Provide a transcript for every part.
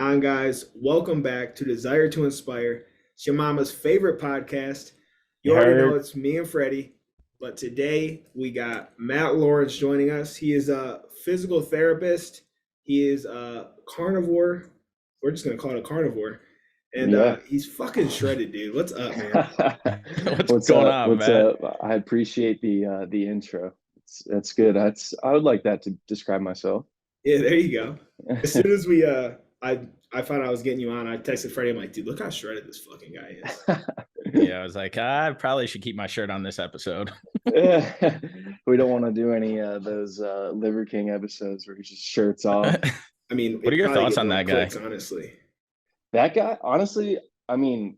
on, guys? Welcome back to Desire to Inspire. It's your mama's favorite podcast. You You already know heard? it's me and Freddie, but today we got Matt Lawrence joining us. He is a physical therapist. He is a carnivore. We're just gonna call it a carnivore, and Yeah. he's fucking shredded, dude. What's up, man? What's What's going up? on, What's Matt? up? I appreciate the intro. That's good. I would like that to describe myself. Yeah, there you go. As soon as I found out I was getting you on, I texted Freddie. I'm like, dude, look how shredded this fucking guy is. Yeah, I was like, I probably should keep my shirt on this episode. We don't want to do any those Liver King episodes where he's just shirts off. I mean, What are it your probably thoughts get on more that guy? clicks, honestly. That guy, honestly, I mean,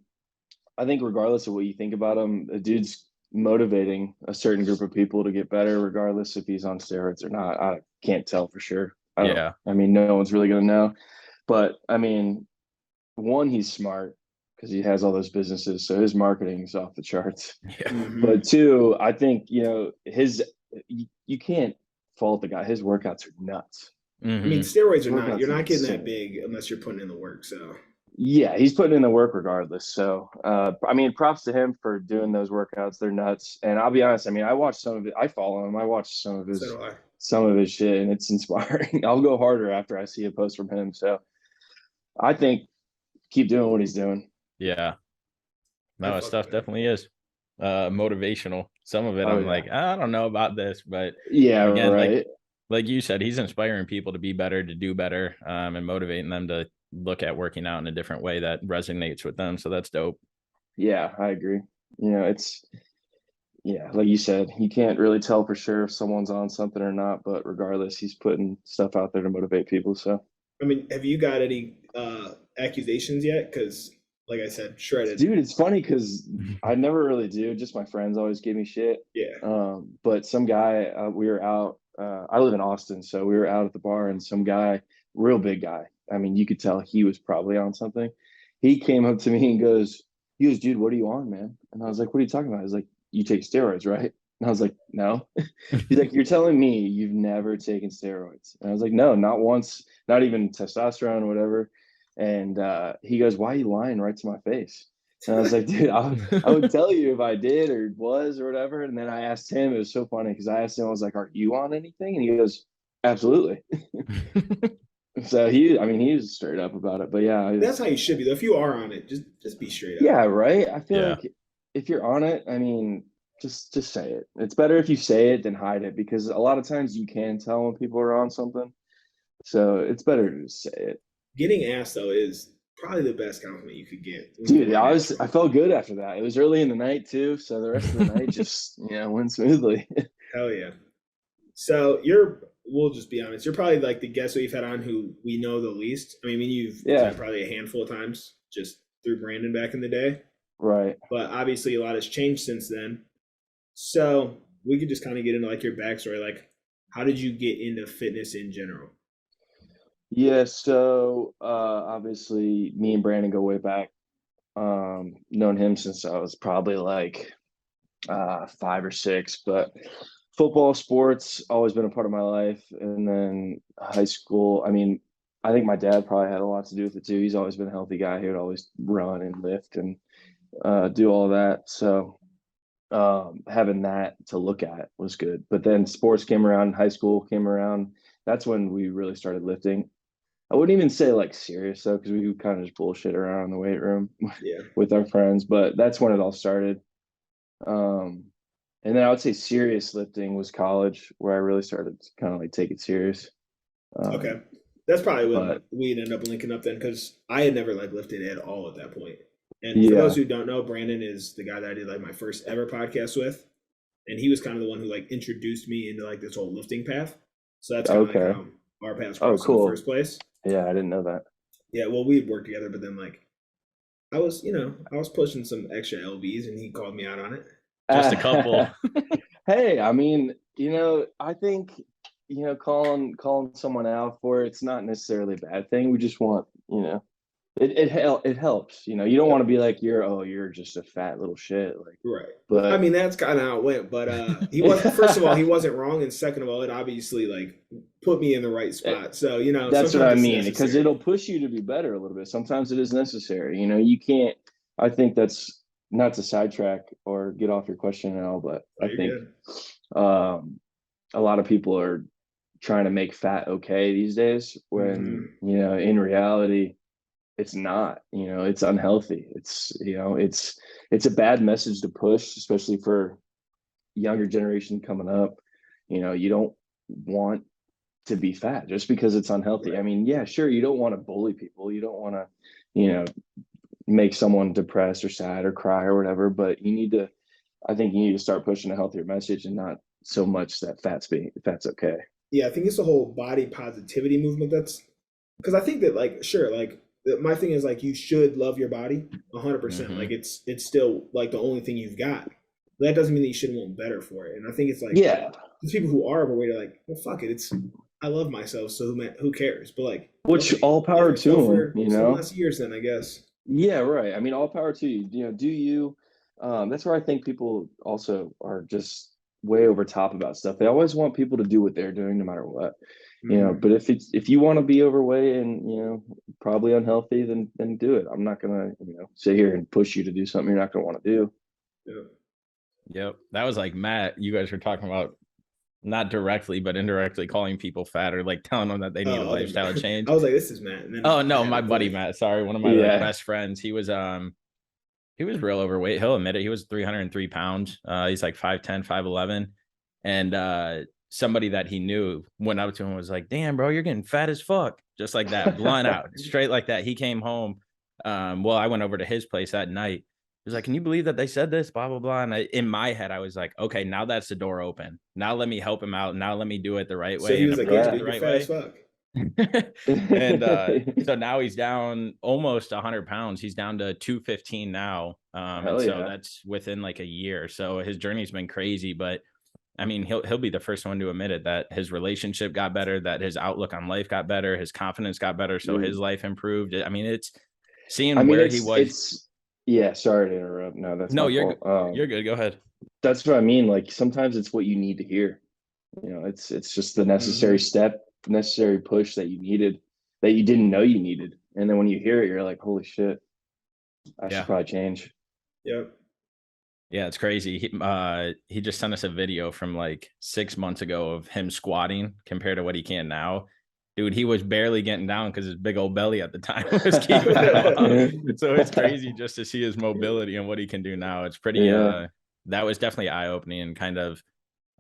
I think regardless of what you think about him, the dude's motivating a certain group of people to get better, regardless if he's on steroids or not. I can't tell for sure. I don't. Yeah. I mean, no one's really gonna know. But I mean, one, he's smart because he has all those businesses, so his marketing is off the charts. Yeah. Mhm. But two, I think you can't fault the guy. His workouts are nuts. I mean, Mhm. steroids are His not, workouts you're are not getting that insane. big unless you're putting in the work. So, Yeah, he's putting in the work regardless. So, I mean, props to him for doing those workouts. They're nuts. And I'll be honest. I mean, I watched some of it. I follow him. I watched so do I. some of his shit, and it's inspiring. I'll go harder after I see a post from him. So, I think keep doing what he's doing. Yeah. I No, his fuck stuff with it. definitely is motivational. Some of it Oh I'm yeah, like, I don't know about this, but yeah, again, right. like you said, he's inspiring people to be better, to do better, and motivating them to look at working out in a different way that resonates with them. So that's dope. Yeah, I agree. It's yeah, like you said, you can't really tell for sure if someone's on something or not, but regardless, he's putting stuff out there to motivate people. So, I mean, have you got any accusations yet? Because, like I said, shredded. dude, it's funny because I never really do. Just my friends always give me shit. Yeah. But some guy, we were out. I live in Austin, so we were out at the bar, and some guy, real big guy. I mean, you could tell he was probably on something. He came up to me and he goes, dude, what are you on, man? And I was like, what are you talking about? He's like, you take steroids, right? And I was like, no. He's like, you're telling me you've never taken steroids? And I was like, no, not once, not even testosterone or whatever. And he goes, why are you lying right to my face? And I was like, dude, I would tell you if I did or was or whatever. And then I asked him, it was so funny because I asked him, I was like, are you on anything? And he goes, absolutely. So I mean, he was straight up about it. But yeah, That's how you should be, though. If you are on it, just be straight up. yeah, right. I feel Yeah. like if you're on it, I mean, just say it. It's better if you say it than hide it because a lot of times you can tell when people are on something. So it's better to just say it. Getting asked, though, is probably the best compliment you could get when Dude, people are next to I you. felt good after that. It was early in the night too, so the rest of the night just went smoothly. Hell yeah. So we'll just be honest, you're probably like the guest we've had on who we know the least. I mean, you've Yeah, had probably a handful of times just through Brandon back in the day, right. but obviously a lot has changed since then. So we could just kind of get into like your backstory, like how did you get into fitness in general? Yeah, so obviously me and Brandon go way back. Known him since I was probably like 5 or 6, but football, sports, always been a part of my life. And then high school, I mean, I think my dad probably had a lot to do with it too. He's always been a healthy guy. He would always run and lift and do all that. So having that to look at was good. But then sports came around, high school came around. That's when we really started lifting. I wouldn't even say like serious though, because we would kind of just bullshit around in the weight room Yeah. with our friends. But that's when it all started. Um, and then I would say serious lifting was college, where I really started to kind of like take it serious. Okay. Um, That's probably when but we'd end up linking up then because I had never like lifted at all at that point. And for those yeah, who don't know, Brandon is the guy that I did like my first ever podcast with. And he was kind of the one who like introduced me into like this whole lifting path. So that's kind of like okay. how our paths Oh, crossed in the cool. first place. Yeah, I didn't know that. Yeah, well, we'd worked together, but then like I was pushing some extra LBs and he called me out on it. Just a couple. Hey, I mean, I think, calling someone out for it's not necessarily a bad thing. We just want, It helps. You know, you don't want to be like you're just a fat little shit. Like, Right. I but mean, that's kind of how it went. But he was first of all, he wasn't wrong, and second of all, it obviously like put me in the right spot. So that's what I sometimes it's mean, because necessary. it'll push you to be better a little bit. Sometimes it is necessary. You know, you can't. I think that's not to sidetrack or get off your question at all, but Oh, I you're think good. a lot of people are trying to make fat okay these days when, Hmm. in reality, it's not. It's unhealthy. It's a bad message to push, especially for younger generation coming up. You don't want to be fat just because it's unhealthy. I Right. mean, yeah, sure, you don't want to bully people. You don't want to, you know, make someone depressed or sad or cry or whatever, but I think you need to start pushing a healthier message and not so much that fat's okay. Yeah, I think it's the whole body positivity movement. That's because I think that like sure, like my thing is like you should love your body 100%. Like Hmm. it's still like the only thing you've got. But that doesn't mean that you shouldn't want better for it. And I think it's like Yeah, these people who are overweight are like, well, fuck it. It's I love myself, so who cares? But like, which okay, all love power to yourself them, for some less years, then I guess. Yeah, right. I mean, all power to you. Do you? That's where I think people also are just way over top about stuff. They always want people to do what they're doing, no matter what. Hmm. But if you want to be overweight and probably unhealthy, then do it. I'm not gonna sit here and push you to do something you're not gonna want to do. Yeah. Yep. That was like Matt. You guys were talking about not directly, but indirectly calling people fat or like telling them that they need a Oh, other lifestyle man. I change. was like, this is Matt, and then Oh I no, had my a buddy point. Matt. Sorry, one of my like Yeah. best friends. He was real overweight. He'll admit it. He was 303 pounds. He's like 5'10", 5'11". And somebody that he knew went up to him and was like, damn, bro, you're getting fat as fuck. Just like that, blunt out, straight like that. He came home. Well, I went over to his place that night. He was like, can you believe that they said this? Blah, blah, blah. And in my head, I was like, okay, now that's the door open. Now let me help him out. Now let me do it the right So way he and was like, yeah, approach it Yeah. the dude, you're right fat as way. fuck. And so now he's down almost 100 pounds. He's down to 215 now. And Hell so yeah. that's within like a year. So his journey's been crazy, but I mean, he'll be the first one to admit it, that his relationship got better, that his outlook on life got better, his confidence got better, so his Mm. life improved. I mean, it's I seeing mean, where he was. yeah, sorry to interrupt. No, that's No, my fault. you're good. Go ahead. That's what I mean. Like sometimes it's what you need to hear. It's just the necessary Hmm. step, necessary push that you needed, that you didn't know you needed. And then when you hear it, you're like, holy shit, I should Yeah. probably change. Yep. Yeah, it's crazy. He just sent us a video from like 6 months ago of him squatting compared to what he can now. Dude, he was barely getting down because his big old belly at the time was keeping him up. So it's crazy just to see his mobility and what he can do now. It's pretty Yeah. that was definitely eye-opening and kind of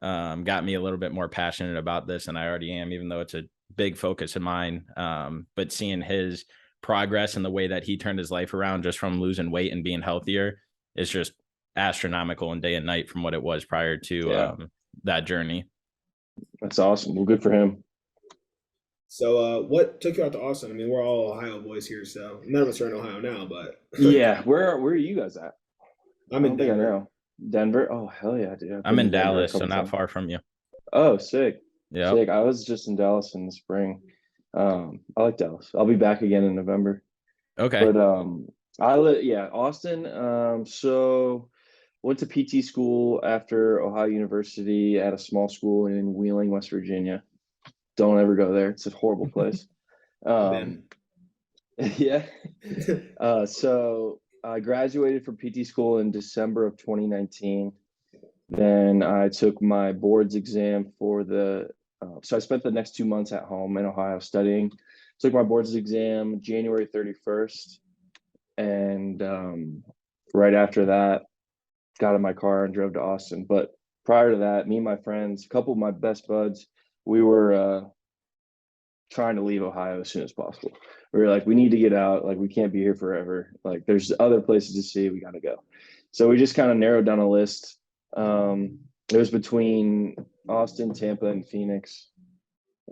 got me a little bit more passionate about this than I already am, even though it's a big focus of mine. But seeing his progress and the way that he turned his life around just from losing weight and being healthier is just astronomical and day and night from what it was prior to Yeah. that journey. That's awesome. Well, good for him. So, what took you out to Austin? I mean, we're all Ohio boys here, so none of us are in Ohio now, but Yeah. Where are you guys at? I I'm in don't think I Denver. know. Denver? Oh, hell yeah, dude. I've I'm been in to Denver a Dallas, so couple not times. far from you. Oh, sick. Yep. Sick. I was just in Dallas in the spring. I like Dallas. I'll be back again in November. Okay. But yeah, Austin. So went to PT school after Ohio University at a small school in Wheeling, West Virginia. Don't ever go there. It's a horrible place. Ben. Um, yeah. So I graduated from PT school in December of 2019. Then I took my boards exam so I spent the next 2 months at home in Ohio studying. Took my boards exam January 31st. And right after that, got in my car and drove to Austin. But prior to that, me and my friends, a couple of my best buds, we were trying to leave Ohio as soon as possible. We were like, we need to get out. Like, we can't be here forever. Like, there's other places to see. We got to go. So we just kind of narrowed down a list. It was between Austin, Tampa, and Phoenix.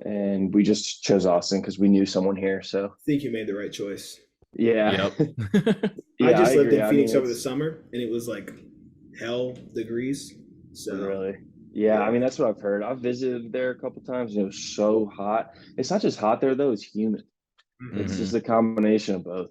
And we just chose Austin because we knew someone here. So, I think you made the right choice. yeah. Yep. I Yeah, I just lived agree. in I mean, Phoenix over the it's summer, and it was like hell degrees. So, really, yeah. I yeah. mean, that's what I've heard. I've visited there a couple times, and it was so hot. It's not just hot there though; it's humid. Hmm. It's Hmm. just a combination of both.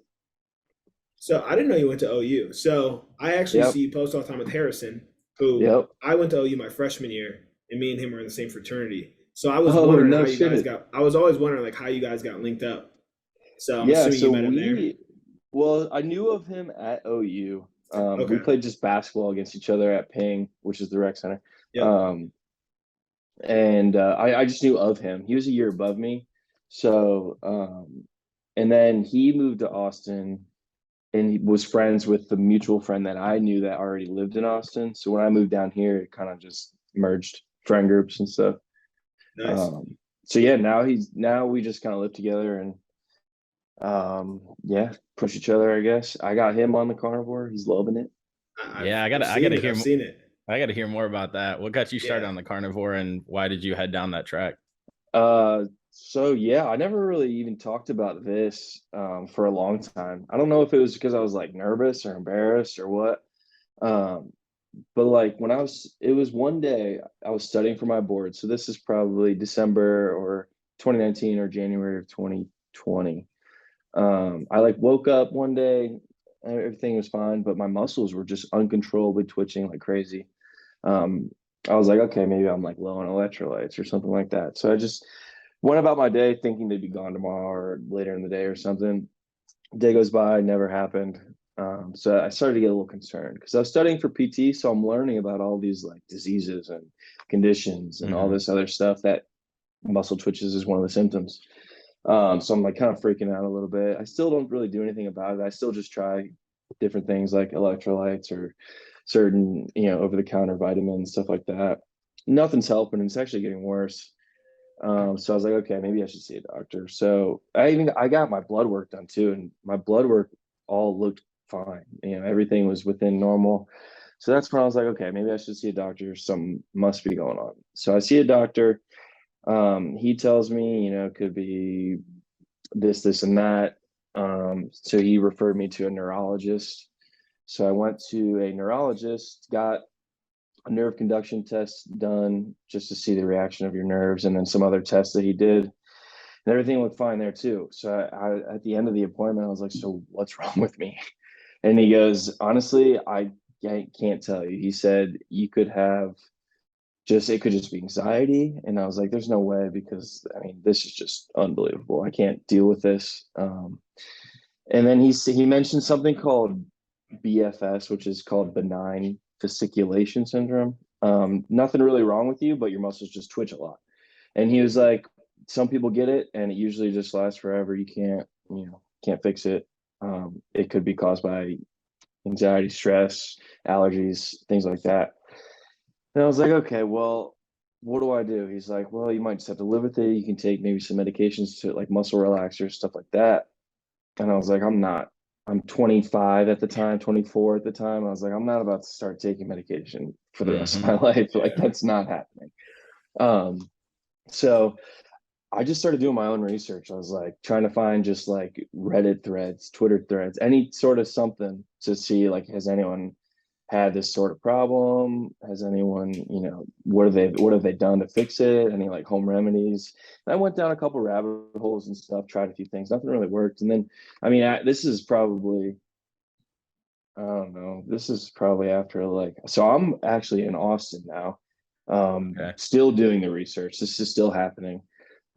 So I didn't know you went to OU. So I actually Yep. see you post all the time with Harrison, who Yep. I went to OU my freshman year, and me and him were in the same fraternity. So I was Oh, wondering how no you guys shit. got. I was always wondering like how you guys got linked up. So I'm Yeah. assuming you So met him there. well, I knew of him at OU. We Okay. played just basketball against each other at Ping, which is the rec center. Yep. Um, and I just knew of him. He was a year above me. So, and then he moved to Austin and he was friends with the mutual friend that I knew that already lived in Austin. So when I moved down here, it kind of just merged friend groups and stuff. Nice. Um, so yeah, now we just kind of live together and yeah, push each other, I guess. I got him on the carnivore. He's loving it. Yeah, I've I seen gotta it. hear I've seen it. I gotta hear more about that. What got you started Yeah. on the carnivore, and why did you head down that track? So yeah, I never really even talked about this for a long time. I don't know if it was because I was like nervous or embarrassed or what. Um, but like when it was one day I was studying for my board. So this is probably December or 2019 or January of 2020. I like woke up one day, and everything was fine, but my muscles were just uncontrollably twitching like crazy. Um, I was like, okay, maybe I'm like low on electrolytes or something like that. So I just went about my day thinking they'd be gone tomorrow or later in the day or something. Day goes by, never happened. So I started to get a little concerned because I was studying for PT, so I'm learning about all these like diseases and conditions and all Hmm. this other stuff that muscle twitches is one of the symptoms. So I'm like kind of freaking out a little bit. I still don't really do anything about it. I still just try different things like electrolytes or certain, over the counter vitamins, stuff like that. Nothing's helping. It's actually getting worse. So I was like, okay, maybe I should see a doctor. So I got my blood work done too, and my blood work all looked fine. Everything was within normal. So that's when I was like, okay, maybe I should see a doctor. Something must be going on. So I see a doctor. He tells me, it could be this, and that. So he referred me to a neurologist. So I went to a neurologist, got a nerve conduction test done just to see the reaction of your nerves, and then some other tests that he did, and everything looked fine there too. So at the end of the appointment, I was like, "So what's wrong with me?" And he goes, "Honestly, I can't tell you." He said you could have it could just be anxiety, and I was like, "There's no way because I mean this is just unbelievable. I can't deal with this." And then he mentioned something called BFS, which is called benign fasciculation syndrome. Nothing really wrong with you, but your muscles just twitch a lot. And he was like, some people get it, and it usually just lasts forever. You can't fix it. It could be caused by anxiety, stress, allergies, things like that. And I was like, okay, well, what do I do? He's like, well, you might just have to live with it. You can take maybe some medications to like muscle relaxers, stuff like that. And I was like, I'm not. I'm 25 at the time, 24 at the time. I was like, I'm not about to start taking medication for the rest of Hmm. my life. Like, Yeah. that's not happening. Um, so I just started doing my own research. I was like trying to find just like Reddit threads, Twitter threads, any sort of something to see like, has anyone had this sort of problem? Has anyone, what have they done to fix it? Any like home remedies? And I went down a couple rabbit holes and stuff, tried a few things. Nothing really worked. And then, I mean, this is probably, I don't know, this is probably after like, so I'm actually in Austin now, Okay. still doing the research. This is still happening.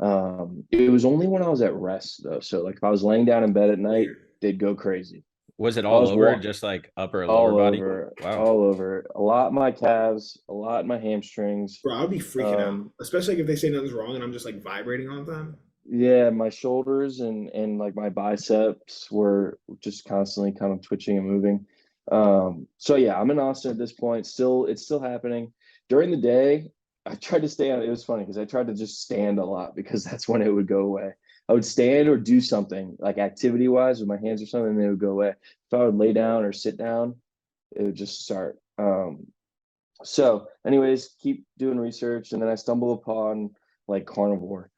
It was only when I was at rest though. So like if I was laying down in bed at night, Weird. they'd go crazy. Was it I all was over, walking just like upper or lower all body? over, Wow. all over. A lot in my calves, a lot in my hamstrings. Bro, I'd be freaking out, Um, especially like, if they say nothing's wrong and I'm just like vibrating all the time. yeah, my shoulders and like my biceps were just constantly kind of twitching and moving. So yeah, I'm in Austin at this point. It's still happening. During the day, I tried to stay on. It was funny because I tried to just stand a lot because that's when it would go away. I would stand or do something like activity wise with my hands or something, and it would go away. If I would lay down or sit down, it would just start. So, anyways, keep doing research, and then I stumble upon like carnivore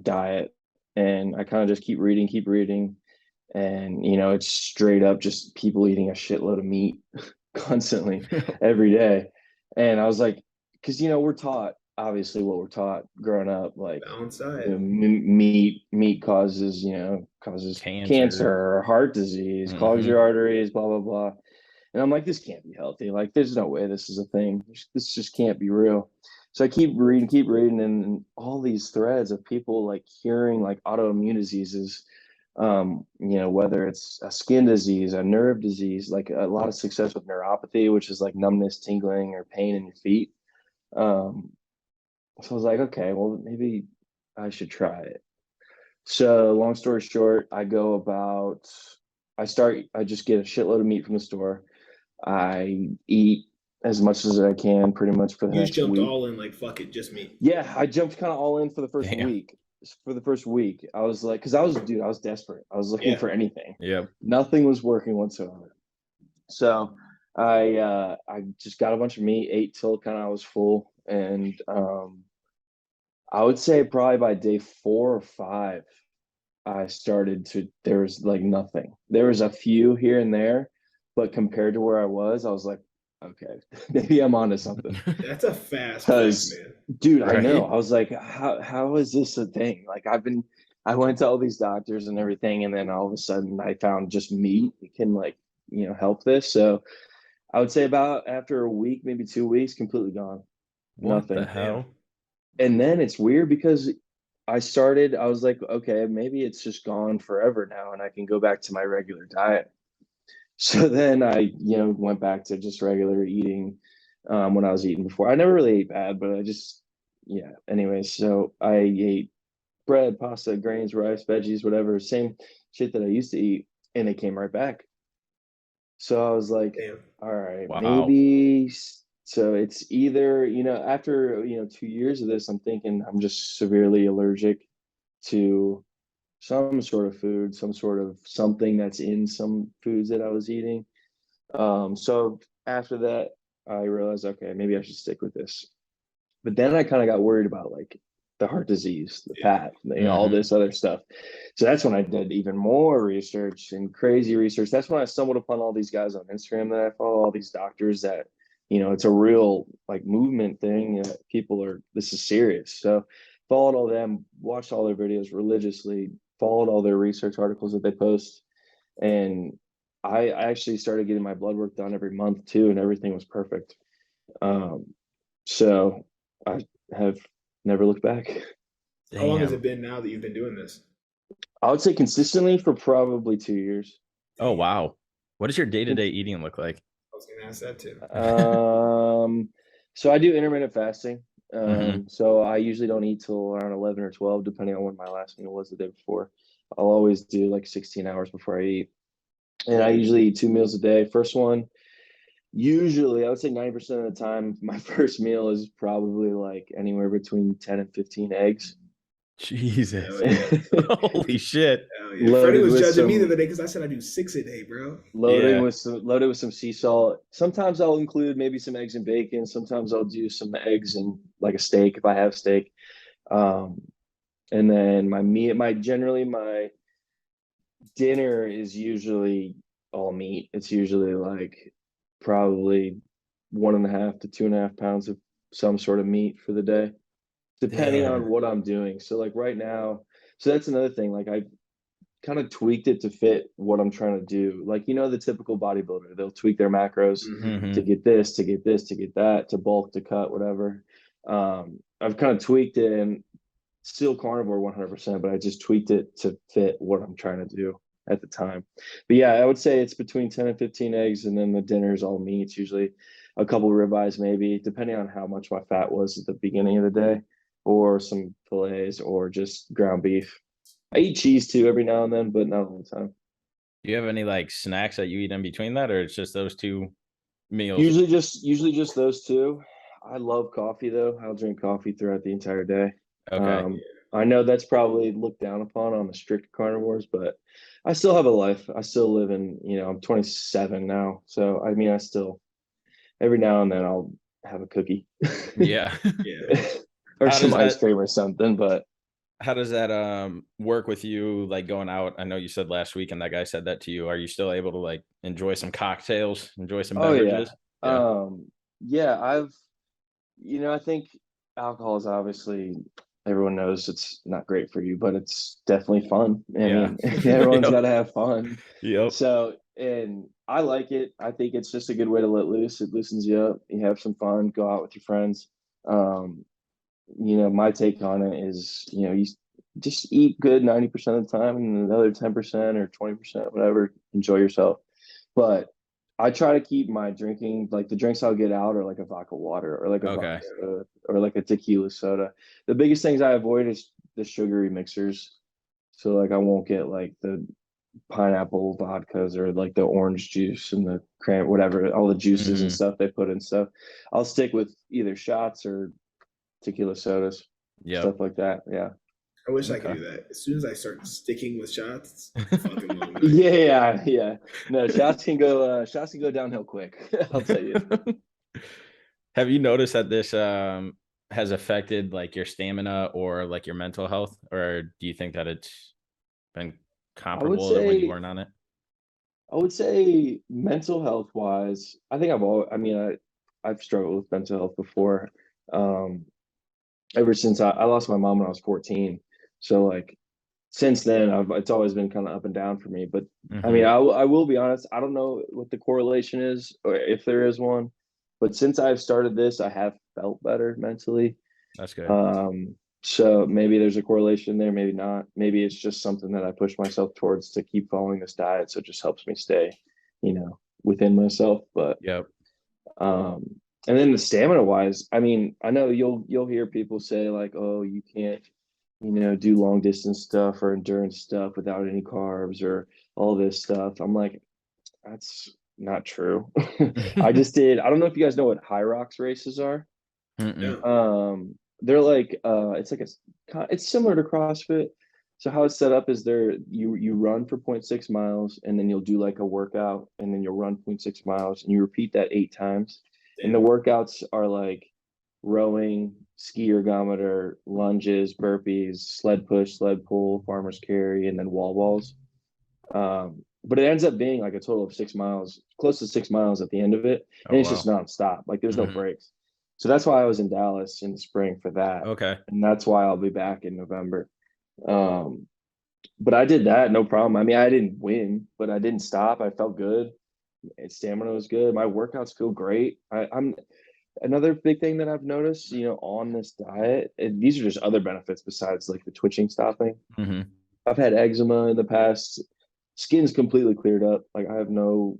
diet, and I kind of just keep reading, and it's straight up just people eating a shitload of meat constantly every day, and I was like, because we're taught obviously what we're taught growing up, like, Balance you know, diet. meat causes, causes cancer Cancer. or heart disease, clogs Hmm. your arteries, blah, blah, blah. And I'm like, this can't be healthy. Like, there's no way this is a thing. This just can't be real. So I keep reading, and all these threads of people like curing like autoimmune diseases, whether it's a skin disease, a nerve disease, like a lot of success with neuropathy, which is like numbness, tingling, or pain in your feet. Um, so I was like, okay, well, maybe I should try it. So long story short, I just get a shitload of meat from the store. I eat as much as I can pretty much for the You just next jumped week. all in like fuck it, just me. Yeah, I jumped kind of all in for the first Damn. week. For the first week, I was like, because I was desperate. I was looking Yeah. for anything. Yep. Nothing was working whatsoever. So I just got a bunch of meat, ate till kind of I was full, and I would say probably by day 4 or 5, I started to, there was like nothing. There was a few here and there, but compared to where I was like, okay, maybe I'm onto something. That's a fast flip, Because, man. dude, I know. Right. I was like, how is this a thing? Like, I went to all these doctors and everything, and then all of a sudden I found just meat can like, help this. So I would say about after a week, maybe 2 weeks, completely gone. What the Nothing. Damn. hell? And then it's weird because I was like, okay, maybe it's just gone forever now and I can go back to my regular diet. So then I, went back to just regular eating when I was eating before. I never really ate bad, but yeah. Anyway, so I ate bread, pasta, grains, rice, veggies, whatever, same shit that I used to eat, and they came right back. So I was like, Damn. all right, Wow. maybe. So it's either, after, 2 years of this, I'm thinking I'm just severely allergic to some sort of food, some sort of something that's in some foods that I was eating. So after that, I realized, okay, maybe I should stick with this. But then I kind of got worried about like the heart disease, the Yeah. fat, all Hmm. this other stuff. So that's when I did even more research and crazy research. That's when I stumbled upon all these guys on Instagram that I follow, all these doctors that, it's a real like movement thing. This is serious. So followed all them, watched all their videos religiously, followed all their research articles that they post. And I actually started getting my blood work done every month too, and everything was perfect. Um, so I have never looked back. How long has it Damn. been now that you've been doing this? I would say consistently for probably 2 years. Oh, Damn. wow. What does your day-to-day eating look like? I was gonna ask that too. Um, so I do intermittent fasting. Hmm. So I usually don't eat till around 11 or 12, depending on when my last meal was the day before. I'll always do like 16 hours before I eat. And I usually eat 2 meals a day. First one, usually I would say 90% of the time, my first meal is probably like anywhere between 10 and 15 eggs. Jesus. Hell yeah. Holy shit. Hell yeah. Freddie loaded was with judging me the some other day because I said I do 6 a day, bro. Yeah. loaded with some sea salt. Sometimes I'll include maybe some eggs and bacon. Sometimes I'll do some eggs and like a steak if I have steak. Um, and then my dinner is usually all meat. It's usually like probably 1.5 to 2.5 pounds of some sort of meat for the day, depending on Damn. what I'm doing. So like right now, so that's another thing. Like I kind of tweaked it to fit what I'm trying to do. Like, the typical bodybuilder, they'll tweak their macros Mm-hmm. to Hmm. get this, to get this, to get that, to bulk, to cut, whatever. I've kind of tweaked it and still carnivore 100%, but I just tweaked it to fit what I'm trying to do at the time. But yeah, I would say it's between 10 and 15 eggs, and then the dinner is all meats, usually a couple of ribeyes, maybe, depending on how much my fat was at the beginning of the day, or some fillets, or just ground beef. I eat cheese too every now and then, but not all the time. Do you have any like snacks that you eat in between that, or it's just those two meals? Usually just those two. I love coffee though. I'll drink coffee throughout the entire day. Okay. Um, I know that's probably looked down upon on the strict carnivores, but I still have a life. I still live in, I'm 27 now. So I mean, I still every now and then I'll have a cookie Yeah. Yeah. or How some does ice that cream or something. But how does that work with you like going out? I know you said last week and that guy said that to you. Are you still able to like enjoy some cocktails, enjoy some oh yeah, beverages? Yeah. yeah, I think alcohol is obviously, everyone knows it's not great for you, but it's definitely fun. I Yeah. mean, everyone's Yep. got to have fun. Yep. So, and I like it. I think it's just a good way to let loose. It loosens you up. You have some fun, go out with your friends. Um, my take on it is, you just eat good 90% of the time, and the other 10% or 20%, whatever, enjoy yourself. But I try to keep my drinking, like the drinks I'll get out are like a vodka water or like a Okay. vodka soda or like a tequila soda. The biggest things I avoid is the sugary mixers. So like I won't get like the pineapple vodkas or like the orange juice and the cran whatever, all the juices and Hmm. stuff they put in stuff. I'll stick with either shots or tequila sodas, Yep. stuff like that. Yeah. I wish I could Okay. do that. As soon as I start sticking with shots, it's a fucking long night. Yeah. No, shots can go downhill quick. I'll tell you. Have you noticed that this has affected like your stamina or like your mental health, or do you think that it's been I would comparable to when you say weren't on it? I would say mental health wise, I think I've struggled with mental health before. Um, ever since I lost my mom when I was 14. So like since then it's always been kind of up and down for me. But I mean, Hmm. I will be honest, I don't know what the correlation is or if there is one, but since I've started this, I have felt better mentally. That's good. So maybe there's a correlation there, maybe not. Maybe it's just something that I push myself towards to keep following this diet. So it just helps me stay, within myself. But Yep. um, and then the stamina wise, I mean, I know you'll hear people say like, oh, you can't, do long distance stuff or endurance stuff without any carbs or all this stuff. I'm like, that's not true. I don't know if you guys know what high rocks races are. Mm-mm. Yeah. They're like it's similar to CrossFit. So how it's set up is you run for 0.6 miles and then you'll do like a workout and then you'll run 0.6 miles and you repeat that 8 times. And the Damn. workouts are like rowing, ski ergometer, lunges, burpees, sled push, sled pull, farmer's carry, and then wall balls. But it ends up being like a total of 6 miles, close to 6 miles at the end of it. Oh And it's just wow. nonstop. Like there's no Hmm. breaks. So that's why I was in Dallas in the spring for that. Okay. And that's why I'll be back in November. Um, but I did that, no problem. I mean, I didn't win, but I didn't stop. I felt good. Stamina was good. My workouts feel great. I'm another big thing that I've noticed, on this diet, and these are just other benefits besides like the twitching stopping. Hmm. I've had eczema in the past. Skin's completely cleared up. Like I have no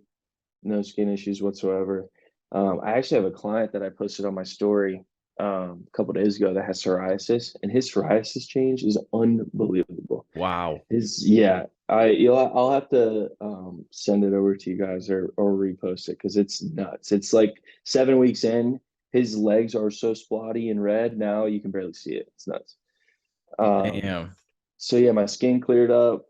skin issues whatsoever. I actually have a client that I posted on my story a couple days ago that has psoriasis, and his psoriasis change is unbelievable. Wow. I'll have to send it over to you guys or repost it because it's nuts. It's like 7 weeks in, his legs are so splotty and red now you can barely see it. It's nuts. Um, Damn. so yeah, my skin cleared up.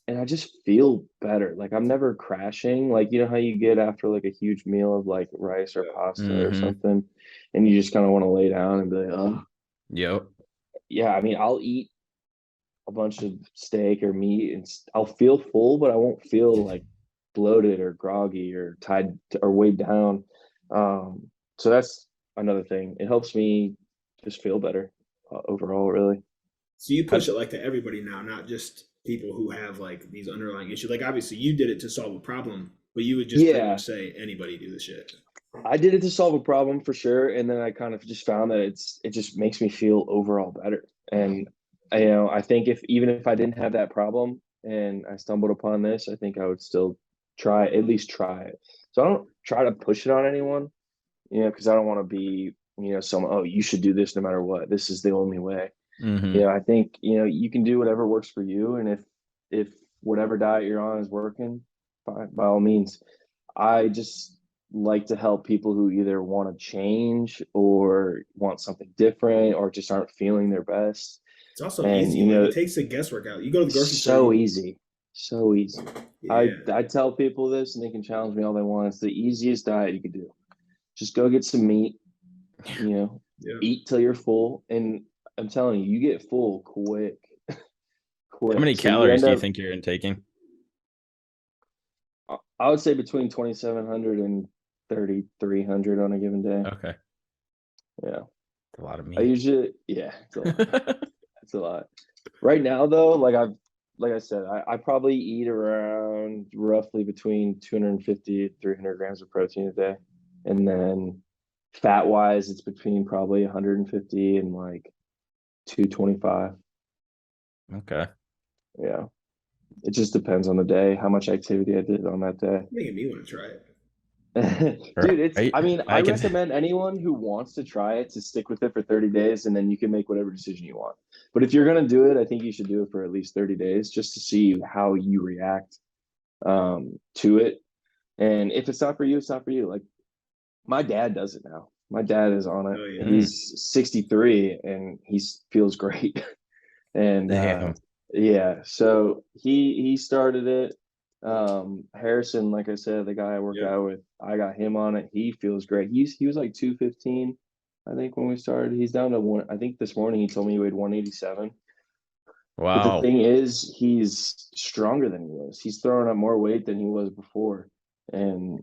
And I just feel better. Like I'm never crashing. Like you know how you get after like a huge meal of like rice or Yeah. pasta or Hmm. something, and you just kind of want to lay down and be like, oh Yep. yeah. I mean, I'll eat a bunch of steak or meat and I'll feel full, but I won't feel like bloated or groggy or tied or weighed down. So that's another thing. It helps me just feel better overall, really. So you push Have, it like to everybody now, not just people who have like these underlying issues. Like obviously you did it to solve a problem, but you would just pretty yeah, much say anybody do the shit. I did it to solve a problem for sure, and then I kind of just found that it just makes me feel overall better. And I think if even if I didn't have that problem and I stumbled upon this, I think I would still at least try it. So I don't try to push it on anyone, because I don't want to be, someone, oh, you should do this no matter what. This is the only way. Hmm. I think, you can do whatever works for you, and if whatever diet you're on is working, fine, by all means. I just like to help people who either want to change or want something different or just aren't feeling their best. It's also And easy. Like it takes the guesswork out. You go to the grocery store, so you easzy, so easy. I yeah. tell people this and they can challenge me all they want. It's the easiest diet you could do. Just go get some meat, you know, Yeah. eat till you're full. And I'm telling you, you get full quick, How many quick. So you calories end do you up, think you're intaking? I would say between 2,700 and 3,300 on a given day. Okay. Yeah. a lot of I meat. usually, yeah, it's a lot. It's a lot. Right now, though, like I said, I probably eat around roughly between 250 300 grams of protein a day, and then fat wise, it's between probably 150 and like 225. Okay. Yeah, it just depends on the day, how much activity I did on that day. Making me want to try it. Dude, Right. I mean, I I can. recommend anyone who wants to try it to stick with it for 30 days and then you can make whatever decision you want. But if you're going to do it, I think you should do it for at least 30 days just to see how you react to it. And if it's not for you, it's not for you. Like my dad does it now. My dad is on it. Oh yeah. Mm, He's 63 and he feels great. And damn. yeah, so he started it. Harrison, like I said, the guy I work Yep. out with, I got him on it. He feels great. He was like 215, I think, when we started. He's down to one. I think this morning he told me he weighed 187. But the Wow. thing is, he's stronger than he was. He's throwing up more weight than he was before. And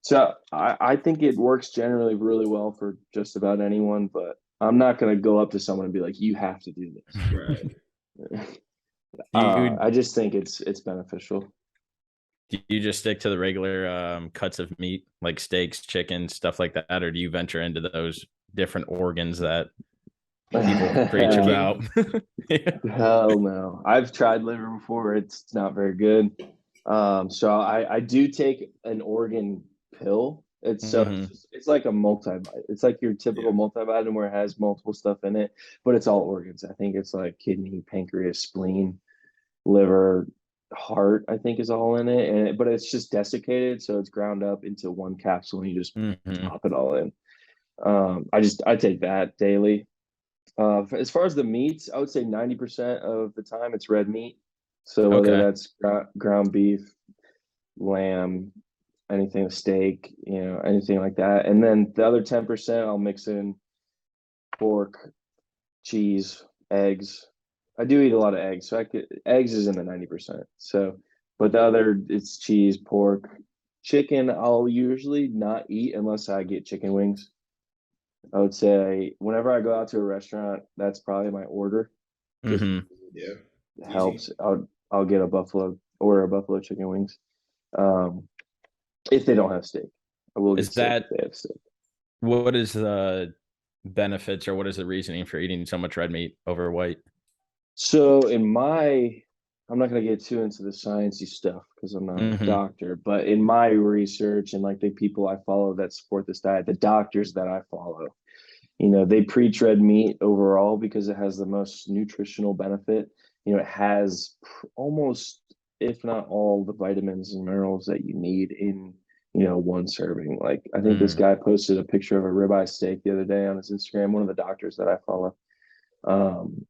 so I think it works generally really well for just about anyone, but I'm not going to go up to someone and be like, you have to do Right. this. Do you I just think it's beneficial. do you just stick to the regular cuts of meat like steaks, chicken, stuff like that, or do you venture into those different organs that people preach Chicken. about? Yeah. Hell no. I've tried liver before. It's not very good. So I do take an organ pill. Mhm. It's like a multivitamin. It's like your typical Yeah. multivitamin where it has multiple stuff in it, but it's all organs. I think it's like kidney, pancreas, spleen, liver, heart, I think is all in it. But it's just desiccated, so it's ground up into one capsule and you just Mhm. pop it all in. I take that daily. As far as the meats, I would say 90% of the time it's red meat. So whether Okay. that's ground beef, lamb, anything, steak, anything like that. And then the other 10%, I'll mix in pork, cheese, eggs. I do eat a lot of eggs, so eggs is in the 90%. So, but the other it's cheese, pork, chicken. I'll usually not eat unless I get chicken wings. I would say whenever I go out to a restaurant, that's probably my order. Just Mhm. Yeah. Easy. helps. I'll get a buffalo chicken wings. Um, if they don't have steak, I will get Is steak if that they have steak. what is the benefits or what is the reasoning for eating so much red meat over white? So I'm not gonna get too into the sciencey stuff because I'm not a Mhm. doctor, but in my research and like the people I follow that support this diet, the doctors that I follow, they preach red meat overall because it has the most nutritional benefit. It has almost, if not all, the vitamins and minerals that you need in, one serving. Like I think this Mm. guy posted a picture of a ribeye steak the other day on his Instagram, one of the doctors that I follow, um,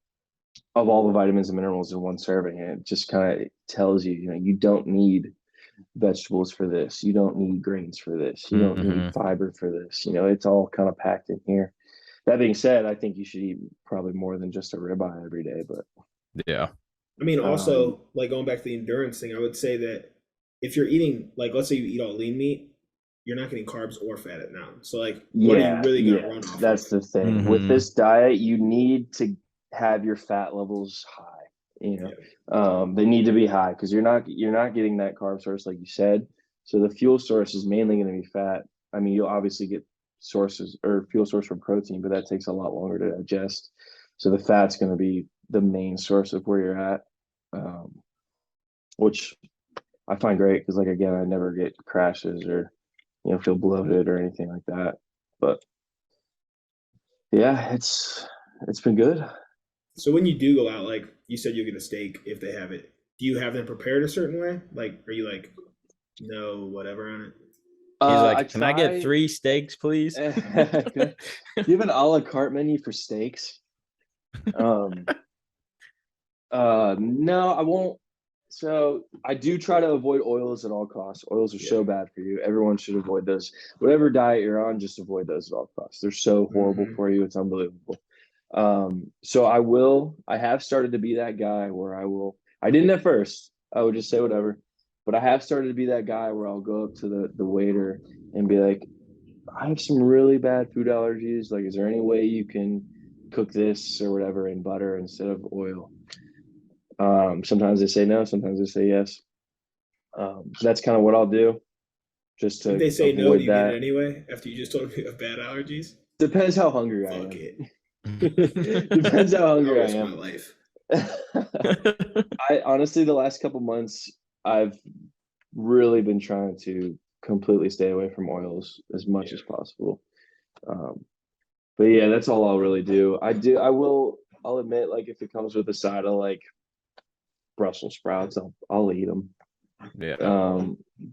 of all the vitamins and minerals in one serving. And it just kind of tells you, you don't need vegetables for this. You don't need grains for this. You don't need Mhm. fiber for this. It's all kind of packed in here. That being said, I think you should eat probably more than just a ribeye every day. But Yeah. I mean, um, also, like going back to the endurance thing, I would say that if you're eating, like, let's say you eat all lean meat, you're not getting carbs or fat at now. So, like, what are you yeah, really gonna yeah, run off of? that's the thing. With Mhm. this diet, you need to have your fat levels high. Yeah. They need to be high because you're not getting that carb source like you said. So the fuel source is mainly going to be fat. I mean, you'll obviously get sources or fuel source from protein, but that takes a lot longer to digest. So the fat's going to be the main source of where you're at, um, which I find great because, like, again, I never get crashes or feel bloated or anything like that. But yeah, it's been good. So when you do go out, like you said, you'll get a steak if they have it. Do you have them prepared a certain way? Like, are you like, no, whatever on it? He's I like, "Can I get try. 3 steaks, please?" Do you have an a la carte menu for steaks? Um, no, I won't. So I do try to avoid oils at all costs. Oils are Yeah. so bad for you. Everyone should avoid those. Whatever diet you're on, just avoid those at all costs. They're so horrible Hmm. for you. It's unbelievable. So I have started to be that guy where I didn't at first. I would just say whatever, but I have started to be that guy where I'll go up to the waiter and be like, I have some really bad food allergies. Like, is there any way you can cook this or whatever in butter instead of oil? Sometimes they say no, sometimes they say yes. That's kind of what I'll do just If to they say no, do avoid you get it that. anyway after you just told me you have bad allergies? Depends how hungry I Fuck am. it. Depends how I'll hungry I risk my am. life. I honestly, the last couple months, I've really been trying to completely stay away from oils as much Yeah. as possible. Um, but yeah, that's all I'll really do. I'll admit, like, if it comes with a side of like Brussels sprouts, I'll eat them. Yeah.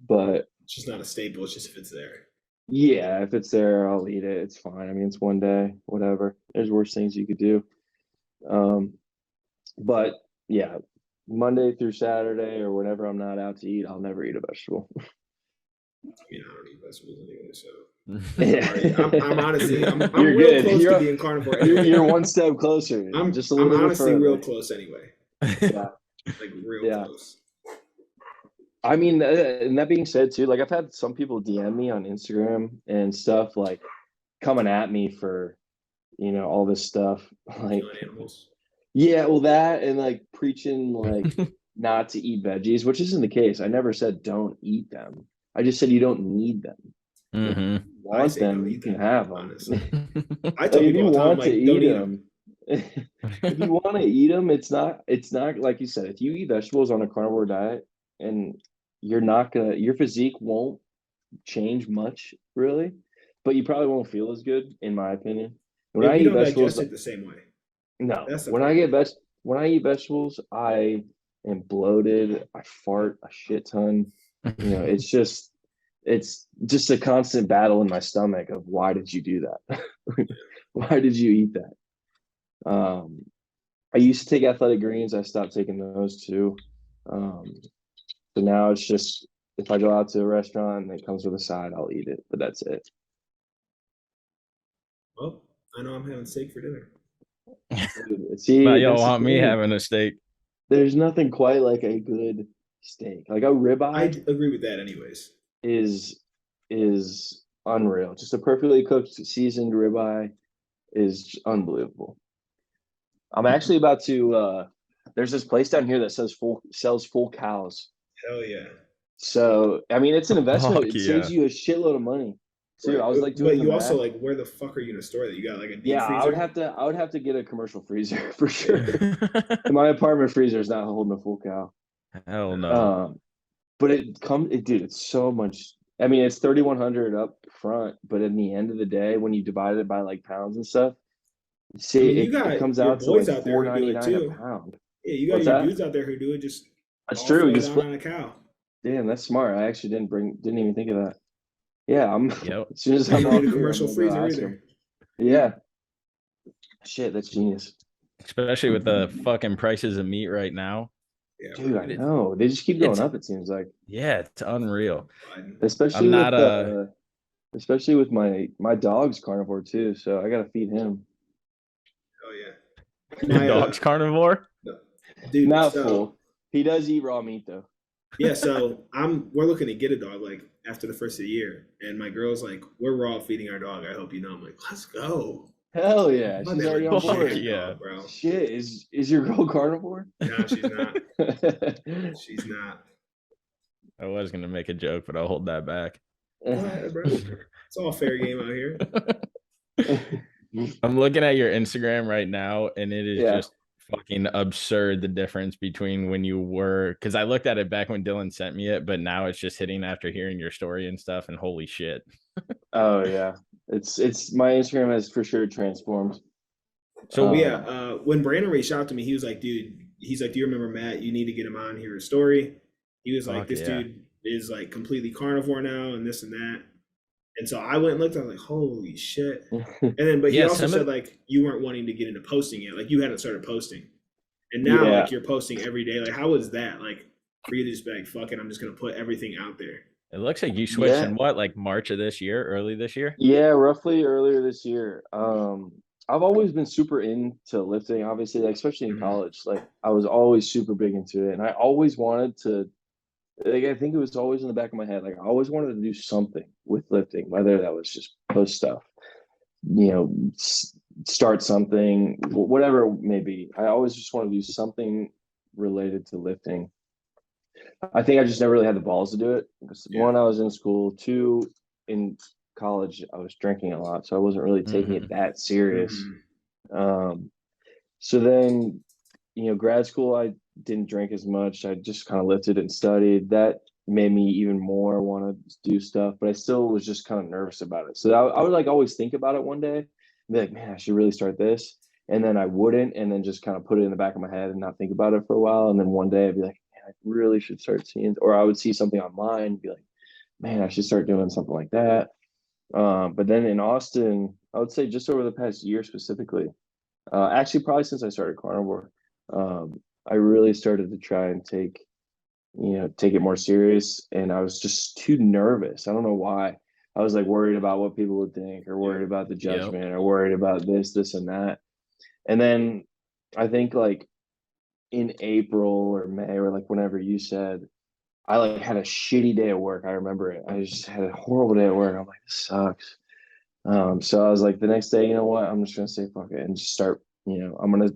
But It's just not a staple. It's just if it's there. yeah, if it's there, I'll eat it. It's fine. I mean, it's one day, whatever. There's worse things you could do. Um, but yeah, Monday through Saturday or whenever I'm not out to eat, I'll never eat a vegetable. I mean, I don't eat vegetables anyway, so Yeah. I'm honestly I'm You're real good. close to being carnivore anyway. You're one step closer, just a I'm little bit honestly real further. close anyway. Yeah, Like real yeah. close. I mean, and that being said, too, like I've had some people DM me on Instagram and stuff, like coming at me for all this stuff, like Killing animals. yeah, well that and like preaching like not to eat veggies, which isn't the case. I never said don't eat them. I just said you don't need them. If you Mm-hmm. I want say don't them, you eat can them, have them. honestly. I Like tell if people you all the time, want to like, eat don't eat them. them, if you want to eat them, it's not like you said. If you eat vegetables on a carnivore diet, and your physique won't change much really, but you probably won't feel as good, in my opinion. When Yeah, I we eat don't vegetables, digest it the same way. no. That's the When I get problem. when I eat vegetables, I am bloated. I fart a shit ton. It's just a constant battle in my stomach of why did you do that? Why did you eat that? I used to take athletic greens. I stopped taking those too. Um, so now it's just if I go out to a restaurant and it comes with a side, I'll eat it, but that's it. Well, I know I'm having steak for dinner. Now See, y'all that's the want me thing. having a steak. There's nothing quite like a good steak. Like a I ribeye agree with that, anyways. is is unreal. Just a perfectly cooked, seasoned ribeye is unbelievable. I'm actually about to. There's this place down here that sells full cows. Hell yeah. So I mean, it's an investment. Fuck It saves yeah. you a shitload of money too. Right. I was like But doing the you also math. like, where the fuck are you gonna store that? You got like a deep Yeah, I would freezer? have to. I would have to get a commercial freezer for sure. Yeah. My apartment freezer is not holding a full cow. Hell no. Um, but dude. It's so much. I mean, it's 3,100 up front, but in the end of the day, when you divide it by like pounds and stuff, I see, mean, you it comes got your out to boys like out there four who do ninety it nine a too. pound. Yeah, you got What's your that? dudes out there who do it, just That's all true. You throw can it out split. on a cow. Damn, that's smart. I actually didn't even think of that. Yeah, I'm Yep. as soon as You I'm don't need off a here, I'm commercial gonna go freezer ask him. either. Yeah, shit, that's genius. Especially with the fucking prices of meat right now. Yeah, Dude, bro. I know. They just keep going It's up, it seems like. yeah, it's unreal. Biden. Especially I'm not with especially with my dog's carnivore too, so I gotta feed him. Hell yeah. Your My dog's carnivore? no, dude. Not So full. He does eat raw meat though. yeah, so we're looking to get a dog like after the first of the year, and my girl's like, we're raw feeding our dog. I hope you know. I'm like, let's go. Hell yeah, I'm about she's to have already a on Fuck board. giant yeah. dog, bro. Shit, is your girl carnivore? No, she's not. She's not. I was gonna make a joke, but I'll hold that back. Go ahead, bro. It's all fair game out here. I'm looking at your Instagram right now, and it is Yeah. just fucking absurd the difference between when you were because I looked at it back when Dylan sent me it, but now it's just hitting after hearing your story and stuff, and holy shit. Oh yeah. It's my Instagram has for sure transformed. So yeah, Um, when Brandon reached out to me, he was like, dude, he's like, do you remember Matt? You need to get him on here a story. He was like, Fuck this yeah. dude is like completely carnivore now and this and that. And so I went and looked, I was like, holy shit. And then but he Yeah, also some said of like you weren't wanting to get into posting yet. Like you hadn't started posting. And now yeah. like you're posting every day. Like how was that? Like for you to just be like, fuck it, I'm just gonna put everything out there. it looks like you switched Yeah. in what, like March of this year, early this year? Yeah, roughly earlier this year. I've always been super into lifting, obviously, like especially in Mhm. college. Like I was always super big into it, and I always wanted to like I think it was always in the back of my head. Like I always wanted to do something with lifting, whether that was just post stuff, you know, start something, whatever it may be. I always just want to do something related to lifting. I think I just never really had the balls to do it. Yeah. One, I was in school. Two, in college, I was drinking a lot, so I wasn't really taking it that serious. Um, so then, grad school, I didn't drink as much. I just kind of lifted and studied. That made me even more want to do stuff, but I still was just kind of nervous about it. So I would like always think about it one day and be like, man, I should really start this. And then I wouldn't, and then just kind of put it in the back of my head and not think about it for a while. And then one day I'd be like, man, I really should start seeing, or I would see something online and be like, man, I should start doing something like that. But then in Austin, I would say just over the past year specifically, actually probably since I started Carnivore, I really started to try and take it more serious. And I was just too nervous. I don't know why. I was like worried about what people would think, or worried about the judgment, or worried about this, and that. And then I think like in April or May, or like whenever you said, I like had a shitty day at work. I remember it. I just had a horrible day at work. I'm like, this sucks. So I was like, the next day, you know what? I'm just gonna say fuck it and just start. I'm gonna,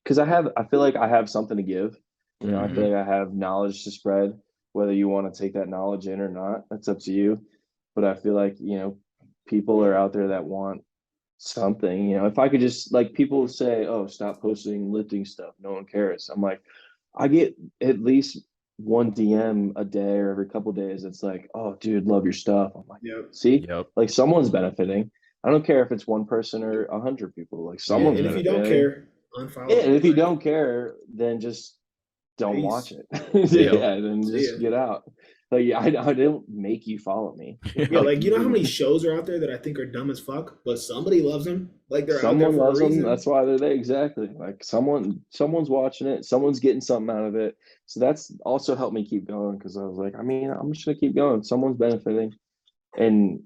because I feel like I have something to give. I feel like I have knowledge to spread. Whether you want to take that knowledge in or not, that's up to you. But I feel like people are out there that want something. If I could just, like, people say, "Oh, stop posting lifting stuff. No one cares." I'm like, I get at least one DM a day or every couple of days. It's like, "Oh, dude, love your stuff." I'm like, Yep. see, like someone's benefiting. I don't care if it's one person or 100 people. Like someone's And if you benefiting. don't care, unfollow. Yeah, and if you don't care, then just don't watch it. Yeah, then just get out. Like, yeah, I don't make you follow me. Yeah, like you know how many shows are out there that I think are dumb as fuck, but somebody loves them. Like they're out there someone for loves a reason. them. That's why they're there. Exactly. Like someone's watching it. Someone's getting something out of it. So that's also helped me keep going, because I was like, I mean, I'm just gonna keep going. Someone's benefiting, and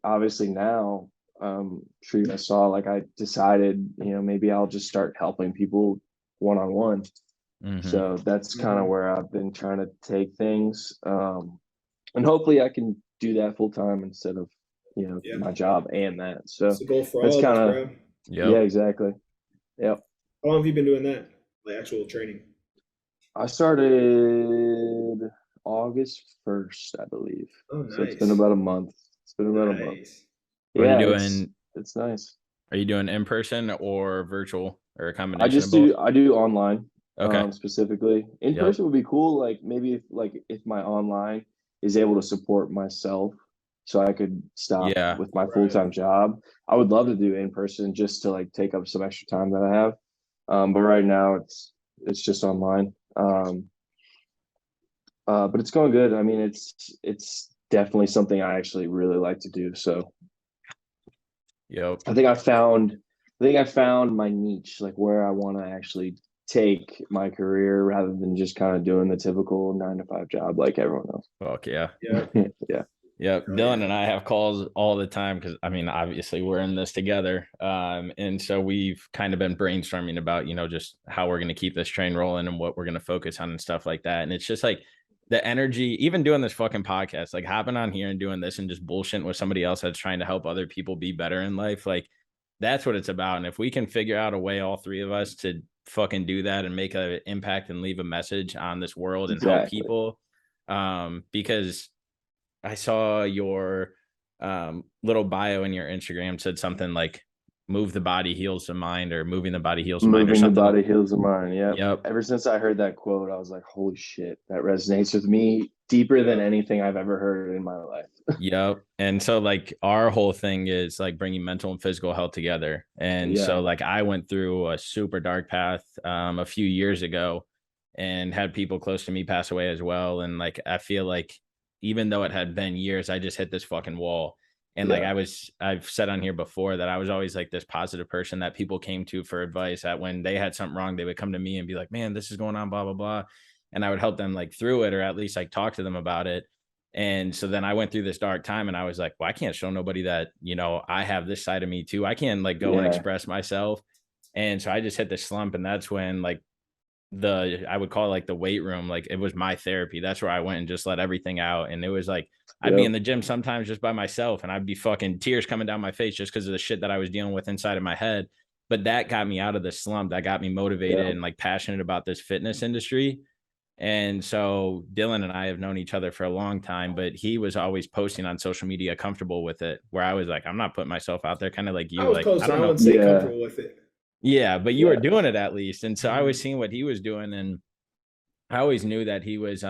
obviously now, sure you guys saw, like I decided, maybe I'll just start helping people one on one. So that's kind of where I've been trying to take things. And hopefully I can do that full time instead of, my job and that. So It's a goal for that's all of us, kind of, bro. yeah, exactly. Yep. How long have you been doing that? Like actual training? I started August 1st, I believe. Oh, So it's been about a month. It's been about a month. nice. What are Yeah, you doing? it's nice. Are you doing in person or virtual, or a combination of both? I do online. Okay. Specifically. In person would be cool. Like maybe if my online is able to support myself, so I could stop with my full-time job. I would love to do in person just to like take up some extra time that I have. But right now it's just online. But it's going good. I mean, it's definitely something I actually really like to do. So I think I found my niche, like where I want to actually take my career, rather than just kind of doing the typical 9 to 5 job like everyone else. Fuck yeah. Yeah. Yeah. Yep. Dylan and I have calls all the time because, I mean, obviously we're in this together. And so we've kind of been brainstorming about, just how we're going to keep this train rolling and what we're going to focus on and stuff like that. And it's just like the energy, even doing this fucking podcast, like hopping on here and doing this and just bullshitting with somebody else that's trying to help other people be better in life. Like that's what it's about. And if we can figure out a way, all three of us, to fucking do that and make an impact and leave a message on this world and help people, because I saw your little bio in your Instagram said something like "move the body heals the mind," or "moving the body heals the mind," or something. Moving the body heals the mind. Yeah. Yep. Ever since I heard that quote, I was like, holy shit, that resonates with me deeper than anything I've ever heard in my life. Yep. And so like our whole thing is like bringing mental and physical health together. And so like I went through a super dark path a few years ago and had people close to me pass away as well. And like I feel like even though it had been years, I just hit this fucking wall. And like I've said on here before that I was always like this positive person that people came to for advice, that when they had something wrong, they would come to me and be like, man, this is going on, blah, blah, blah. And I would help them like through it, or at least like talk to them about it. And so then I went through this dark time and I was like, well, I can't show nobody that, I have this side of me too. I can't like go and express myself. And so I just hit this slump. And that's when like I would call it like the weight room. Like it was my therapy. That's where I went and just let everything out. And it was like, I'd be Yep. in the gym sometimes just by myself and I'd be fucking tears coming down my face just because of the shit that I was dealing with inside of my head. But that got me out of the slump. That got me motivated Yep. and like passionate about this fitness industry. And so Dylan and I have known each other for a long time, but he was always posting on social media comfortable with it, where I was like, I'm not putting myself out there, kind of like I you. was Like, I closer. don't I know. wouldn't say Yeah. comfortable with it. Yeah, but you were Yeah. doing it at least. And so I was Mhm. seeing what he was doing. And I always knew that he was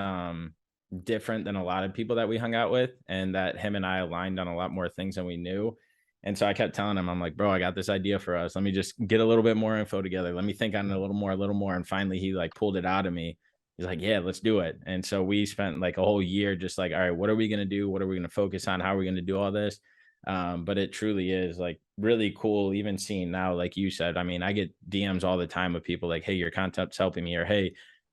different than a lot of people that we hung out with, and that him and I aligned on a lot more things than we knew. And so I kept telling him, I'm like, bro, I got this idea for us. Let me just get a little bit more info together. Let me think on it a little more. And finally he like pulled it out of me. He's like, yeah, let's do it. And so we spent like a whole year just like, all right, what are we going to do? What are we going to focus on? How are we going to do all this? But it truly is like really cool, even seeing now, like you said. I mean, I get DMs all the time of people like, hey, your content's helping me, or hey,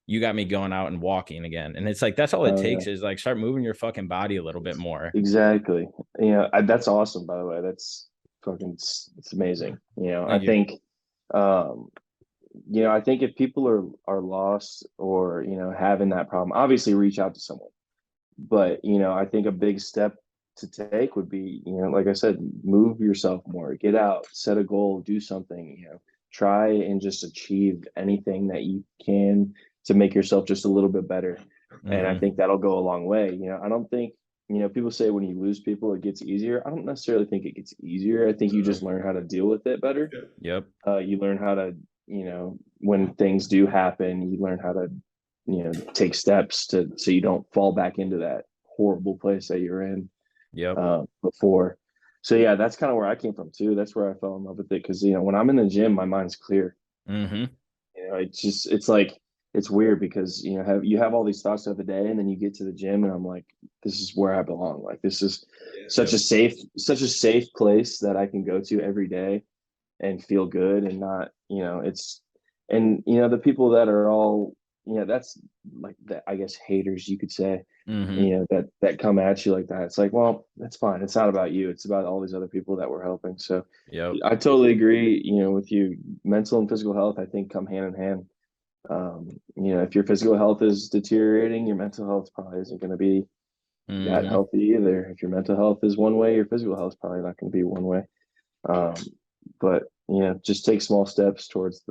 you got me going out and walking again. And it's like, that's all it Oh yeah. takes is like start moving your fucking body a little bit more. Exactly. That's awesome, by the way. That's fucking, it's amazing. I Thank you. think, um, I think if people are lost or, having that problem, obviously reach out to someone. But, I think a big step to take would be, like I said, move yourself more, get out, set a goal, do something, try and just achieve anything that you can to make yourself just a little bit better. And I Mm-hmm. think that'll go a long way. I don't think, people say when you lose people, it gets easier. I don't necessarily think it gets easier. I think you just learn how to deal with it better. Yeah. Yep. You learn how to, when things do happen, you learn how to, take steps to so you don't fall back into that horrible place that you're in Yep. before. So yeah, that's kind of where I came from too. That's where I fell in love with it because when I'm in the gym, my mind's clear. Mm-hmm. It's like it's weird because you have all these thoughts of the day, and then you get to the gym, and I'm like, this is where I belong. Like this is Yeah. such a safe place that I can go to every day and feel good and not it's and the people that are all that's like that, I guess, haters, you could say, Mm-hmm. that come at you like that. It's like, well, that's fine, it's not about you, it's about all these other people that we're helping. So Yep. I totally agree, with you. Mental and physical health, I think, come hand in hand. If your physical health is deteriorating, your mental health probably isn't going to be that Mm-hmm. healthy either. If your mental health is one way, your physical health is probably not going to be one way. um, but just take small steps towards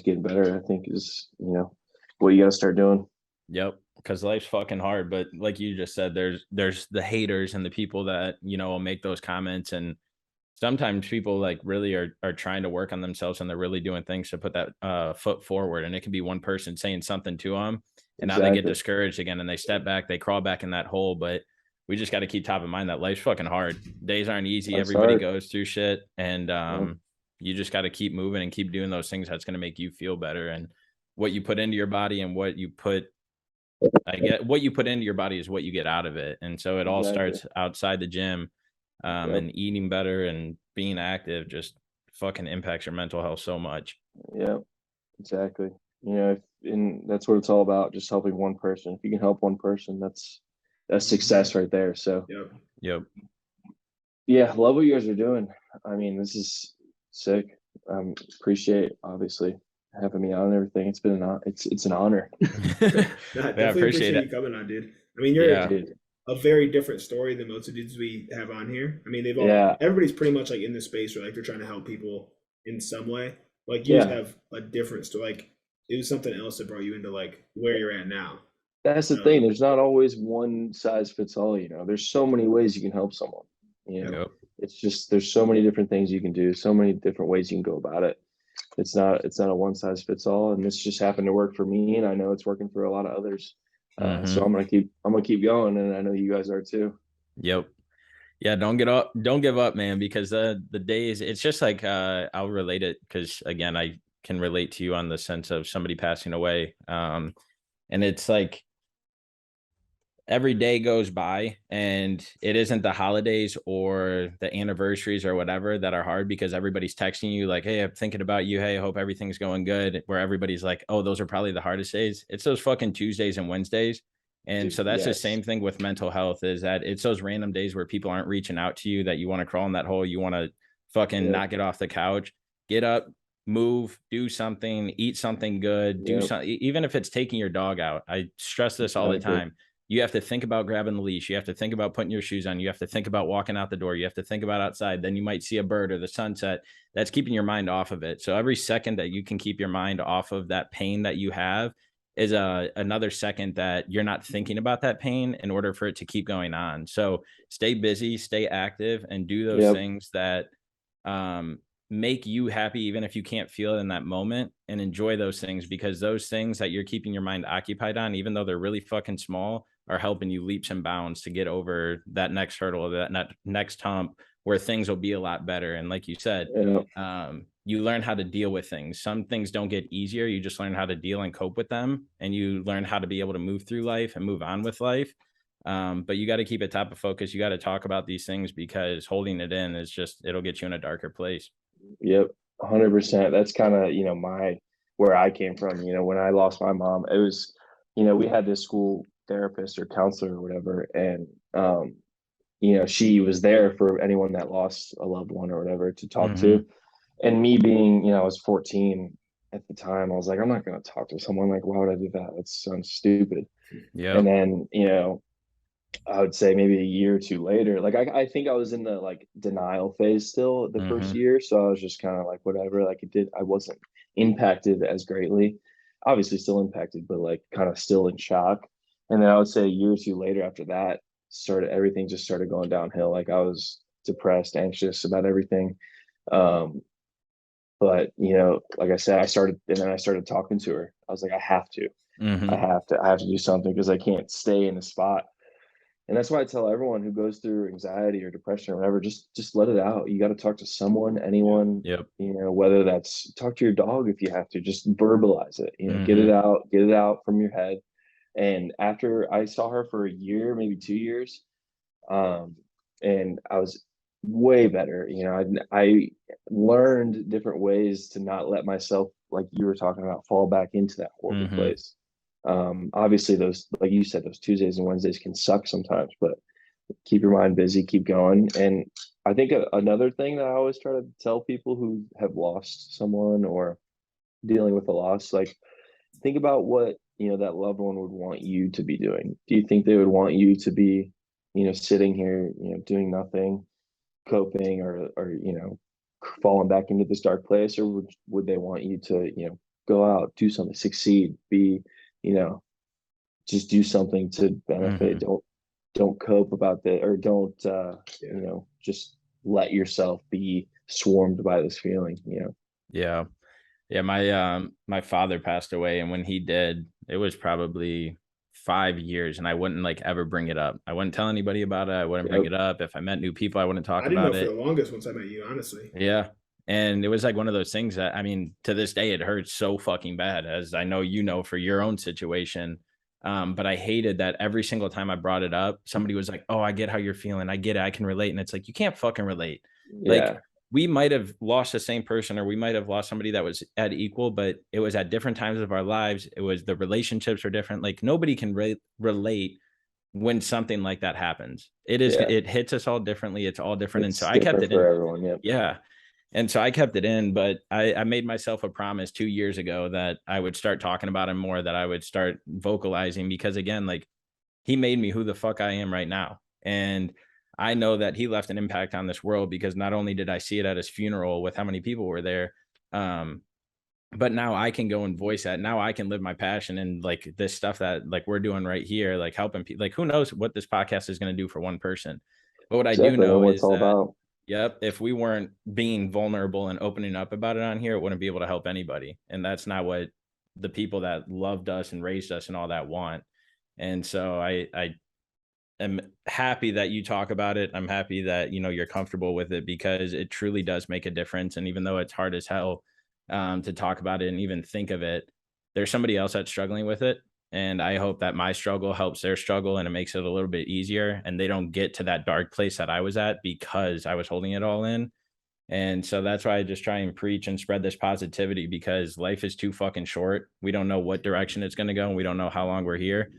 getting better, I think, is what you got to start doing. Yep. Because life's fucking hard. But like you just said, there's the haters and the people that, will make those comments. And sometimes people like really are trying to work on themselves and they're really doing things to put that foot forward. And it can be one person saying something to them. And now they get Exactly. discouraged again and they step back, they crawl back in that hole. But we just got to keep top of mind that life's fucking hard. Days aren't easy. That's Everybody hard. goes through shit. And Yep. you just got to keep moving and keep doing those things that's going to make you feel better. And what you put into your body and what you put into your body is what you get out of it. And so it all Exactly. starts outside the gym. Yep. And eating better and being active just fucking impacts your mental health so much. Yep. Exactly. And that's what it's all about, just helping one person. If you can help one person, that's success right there. So Yep. Yep. yeah, love what you guys are doing. I mean, this is sick. Appreciate, obviously, having me on and everything. It's been it's an honor. Nah, Yeah, I definitely appreciate appreciate it. you coming on, dude. I mean, you're Yeah. Dude. a very different story than most of the dudes we have on here. I mean, Yeah. everybody's pretty much like in this space where like they're trying to help people in some way. Like you just Yeah. have a different story. Like it was something else that brought you into like where you're at now. That's the thing. There's not always one size fits all. There's so many ways you can help someone. You know, Yep. it's just there's so many different things you can do, so many different ways you can go about it. It's not a one size fits all, and this just happened to work for me, and I know it's working for a lot of others. So Mm-hmm. I'm gonna keep going, and I know you guys are too. Yep. Yeah, don't give up, man, because the days it's just like I'll relate it because again, I can relate to you on the sense of somebody passing away. And it's like every day goes by and it isn't the holidays or the anniversaries or whatever that are hard because everybody's texting you like, hey, I'm thinking about you, hey, I hope everything's going good, where everybody's like, oh, those are probably the hardest days. It's those fucking Tuesdays and Wednesdays. And Dude, so that's the yes. same thing with mental health, is that it's those random days where people aren't reaching out to you, that you want to crawl in that hole, you want to fucking Yep. not get off the couch, get up, move, do something, eat something good, do Yep. something, even if it's taking your dog out. I stress this all the Exactly. time. You have to think about grabbing the leash. You have to think about putting your shoes on. You have to think about walking out the door. You have to think about outside. Then you might see a bird or the sunset. That's keeping your mind off of it. So every second that you can keep your mind off of that pain that you have is another second that you're not thinking about that pain in order for it to keep going on. So stay busy, stay active, and do those Yep. things that um, make you happy, even if you can't feel it in that moment, and enjoy those things, because those things that you're keeping your mind occupied on, even though they're really fucking small, are helping you leaps and bounds to get over that next hurdle or that next hump where things will be a lot better. And like you said, Yep. you learn how to deal with things. Some things don't get easier. You just learn how to deal and cope with them. And you learn how to be able to move through life and move on with life. But you got to keep it top of focus. You got to talk about these things, because holding it in is just, it'll get you in a darker place. Yep. 100%. That's kind of, where I came from. When I lost my mom, it was, we had this school therapist or counselor or whatever. And, she was there for anyone that lost a loved one or whatever to talk Mm-hmm. to. And me being, I was 14 at the time, I was like, I'm not going to talk to someone. Like, why would I do that? That sounds stupid. And Yep. then, I would say maybe a year or two later, like I think I was in the like denial phase still the first Mm-hmm. year. So I was just kind of like, whatever, like I wasn't impacted as greatly, obviously still impacted, but like kind of still in shock. And then I would say a year or two later after that, everything just started going downhill. Like I was depressed, anxious about everything. Um, but like I said, I started talking to her. I was like, Mm-hmm. I have to do something because I can't stay in a spot. And that's why I tell everyone who goes through anxiety or depression or whatever, just let it out. You got to talk to someone, anyone, Yep. whether that's talk to your dog if you have to, just verbalize it, Mm-hmm. get it out from your head. And after I saw her for a year, maybe 2 years, um, and I was way better. I learned different ways to not let myself, like you were talking about, fall back into that horrible Mm-hmm. place. Obviously, those, like you said, those Tuesdays and Wednesdays can suck sometimes, but keep your mind busy, keep going. And I think another thing that I always try to tell people who have lost someone or dealing with a loss, like think about what that loved one would want you to be doing. Do you think they would want you to be sitting here doing nothing, coping, or falling back into this dark place, or would they want you to go out, do something, succeed, be you know just do something to benefit? Mm-hmm. Don't cope about that, or don't Yeah. just let yourself be swarmed by this feeling. Yeah. Yeah, my father passed away, and when he did, it was probably 5 years, and I wouldn't like ever bring it up. I wouldn't tell anybody about it. I wouldn't bring Yep. it up. If I met new people, I wouldn't talk I didn't know about for the it. longest once I met you, honestly. Yeah. And it was like one of those things that, I mean, to this day, it hurts so fucking bad, as I know for your own situation. But I hated that every single time I brought it up, somebody was like, "Oh, I get how you're feeling. I get it. I can relate." And it's like, you can't fucking relate. Like, Yeah. we might have lost the same person, or we might have lost somebody that was at equal, but it was at different times of our lives. It was, the relationships were different. Like, nobody can relate when something like that happens. Yeah. It hits us all differently. It's all different. And so It's I kept different it for in. everyone. Yep. Yeah. And so I kept it in, but I made myself a promise 2 years ago that I would start talking about him more, that I would start vocalizing, because again, like, he made me who the fuck I am right now. And I know that he left an impact on this world, because not only did I see it at his funeral with how many people were there, um, but now I can go and voice that. Now I can live my passion, and like this stuff that like we're doing right here, like helping people. Like, who knows what this podcast is going to do for one person. But what I do Exactly. And know what it's is all that, about. yep, if we weren't being vulnerable and opening up about it on here, it wouldn't be able to help anybody. And that's not what the people that loved us and raised us and all that want. And so I am happy that you talk about it. I'm happy that, you're comfortable with it, because it truly does make a difference. And even though it's hard as hell to talk about it and even think of it, there's somebody else that's struggling with it. And I hope that my struggle helps their struggle, and it makes it a little bit easier, and they don't get to that dark place that I was at because I was holding it all in. And so that's why I just try and preach and spread this positivity, because life is too fucking short. We don't know what direction it's going to go, and we don't know how long we're here.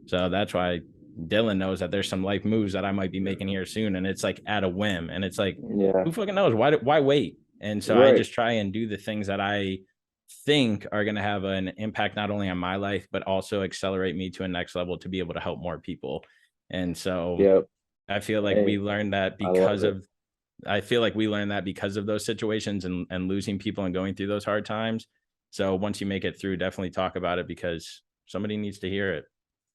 So that's why Dylan knows that there's some life moves that I might be making here soon. And it's like at a whim. And it's like, Yeah. who fucking knows? Why wait? And so I just try and do the things that I think are going to have an impact not only on my life, but also accelerate me to a next level to be able to help more people. And so I feel like we learned that because of those situations and losing people and going through those hard times. So once you make it through, definitely talk about it because somebody needs to hear it.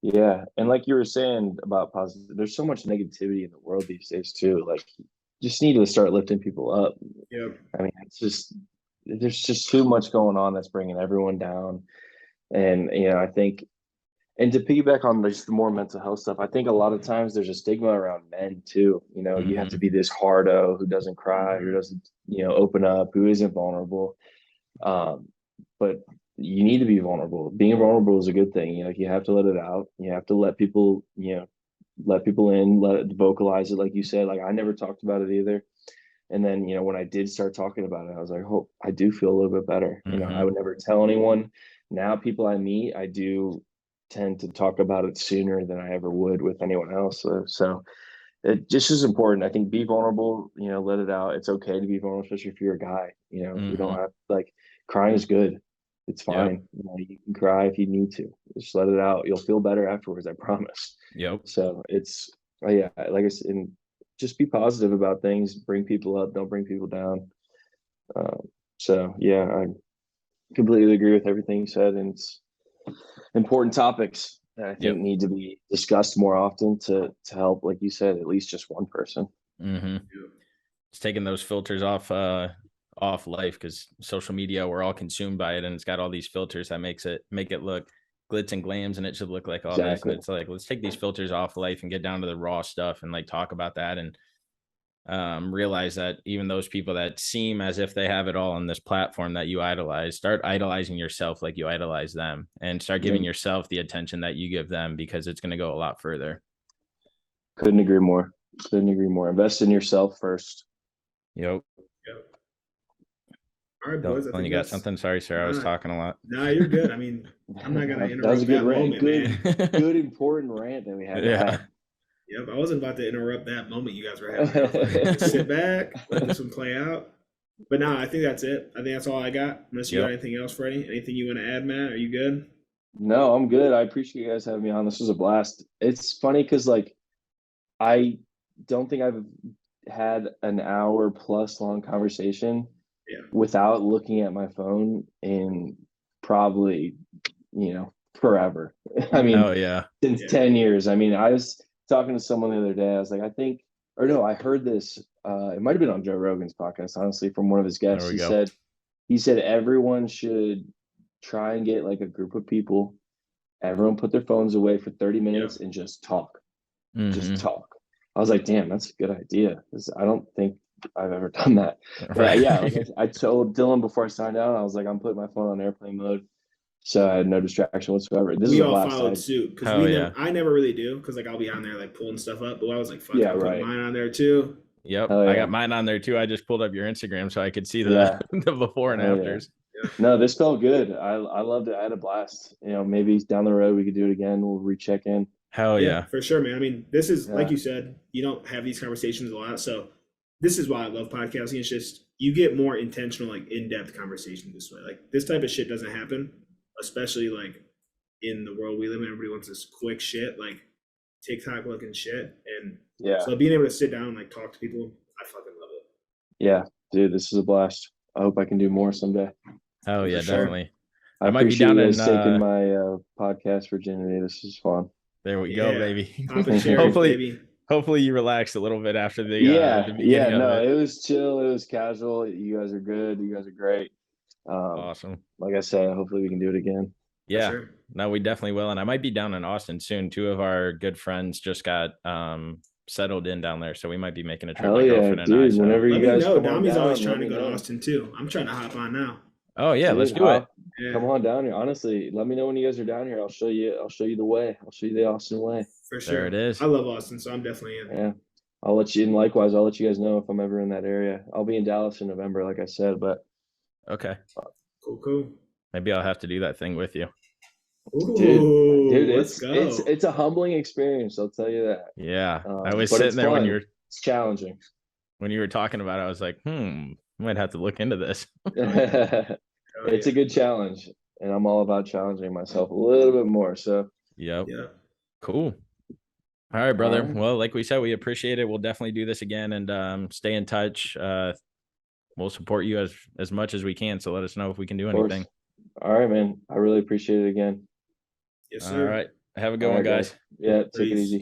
Yeah. And like you were saying about positive, there's so much negativity in the world these days too. Like you just need to start lifting people up. Yeah. I mean, there's just too much going on that's bringing everyone down. And, I think, and to piggyback on just the more mental health stuff, I think a lot of times there's a stigma around men too. You have to be this hardo who doesn't cry, who doesn't, open up, who isn't vulnerable. But you need to be vulnerable. Being vulnerable is a good thing. You have to let it out. You have to let people, let people in, let it vocalize it. Like you said, like I never talked about it either. And then, when I did start talking about it, I was like, oh, I do feel a little bit better. I would never tell anyone. Now people I meet, I do tend to talk about it sooner than I ever would with anyone else. So it just is important. I think be vulnerable, let it out. It's okay to be vulnerable, especially if you're a guy. You don't have crying is good. It's fine. You can cry if you need to. Just let it out. You'll feel better afterwards, I promise. Yep. So it's like I said, and just be positive about things, bring people up, don't bring people down. So yeah, I completely agree with everything you said, and it's important topics that I think need to be discussed more often to help, like you said, at least just one person. It's taking those filters off life, because social media, we're all consumed by it, and it's got all these filters that make it look glitz and glams, and it should look like all this. And it's like, let's take these filters off life and get down to the raw stuff and talk about that, and realize that even those people that seem as if they have it all on this platform that you idolize, start idolizing yourself like you idolize them, and start giving yourself the attention that you give them, because it's going to go a lot further. Couldn't agree more. Invest in yourself first. Yep. All right, boys. You got something? Sorry, sir. I was talking a lot. Nah, you're good. I mean, I'm not gonna interrupt that was a good rant. Moment, good important rant that we had. Yep, I wasn't about to interrupt that moment you guys were having. Just sit back, let this one play out. But no, I think that's it. I think that's all I got. Unless you got anything else, Freddie? Anything you want to add, Matt? Are you good? No, I'm good. I appreciate you guys having me on. This was a blast. It's funny because I don't think I've had an hour plus long conversation without looking at my phone in probably, forever. I mean, since 10 years. I mean, I was talking to someone the other day. I was like, I heard this. It might have been on Joe Rogan's podcast, honestly, from one of his guests. He said everyone should try and get a group of people. Everyone put their phones away for 30 minutes and just talk. Just talk. I was like, damn, that's a good idea. I don't think I've ever done that. But I told Dylan before I signed out, I was like, I'm putting my phone on airplane mode, so I had no distraction whatsoever. We all followed suit because I never really do, because I'll be on there pulling stuff up. But I was like, fuck, I put mine on there too. Yep, I got mine on there too. I just pulled up your Instagram so I could see the the before and afters. No, this felt good. I loved it. I had a blast. Maybe down the road we could do it again. We'll recheck in. Hell yeah, for sure, man. I mean, this is like you said, you don't have these conversations a lot, so this is why I love podcasting. It's just you get more intentional, in-depth conversation this way. This type of shit doesn't happen, especially in the world we live in. Everybody wants this quick shit, TikTok looking shit, and so being able to sit down and talk to people, I fucking love it. Yeah, dude, this is a blast. I hope I can do more someday. Oh yeah, definitely. I might be down in taking my podcast virginity. This is fun. There we go, baby. Hopefully, hopefully you relaxed a little bit after the it was chill. It was casual. You guys are good. You guys are great. Awesome. Like I said, hopefully we can do it again. Yeah, no, we definitely will. And I might be down in Austin soon. Two of our good friends just got settled in down there, so we might be making a trip. Hell yeah, dude! Whenever you guys know, Dami's always trying to go to Austin too. I'm trying to hop on now. Oh yeah, dude, let's do it. Come on down here. Honestly, let me know when you guys are down here. I'll show you the way. I'll show you the Austin way. For sure. There it is. I love Austin, so I'm definitely in. Yeah. I'll let you, and likewise, I'll let you guys know if I'm ever in that area. I'll be in Dallas in November, like I said, but. Okay. Cool. Maybe I'll have to do that thing with you. Ooh, dude, it's a humbling experience. I'll tell you that. Yeah. I was sitting there when it's challenging. When you were talking about it, I was like, Might have to look into this. It's a good challenge, and I'm all about challenging myself a little bit more. So, Yep. Yeah. Cool. All right, brother. right. Well, like we said, we appreciate it. We'll definitely do this again and stay in touch. We'll support you as much as we can. So let us know if we can do Of course. anything. All right, man. I really appreciate it again. Yes, All sir. right. Have a good All one, right, guys. Yeah, take it Peace. easy.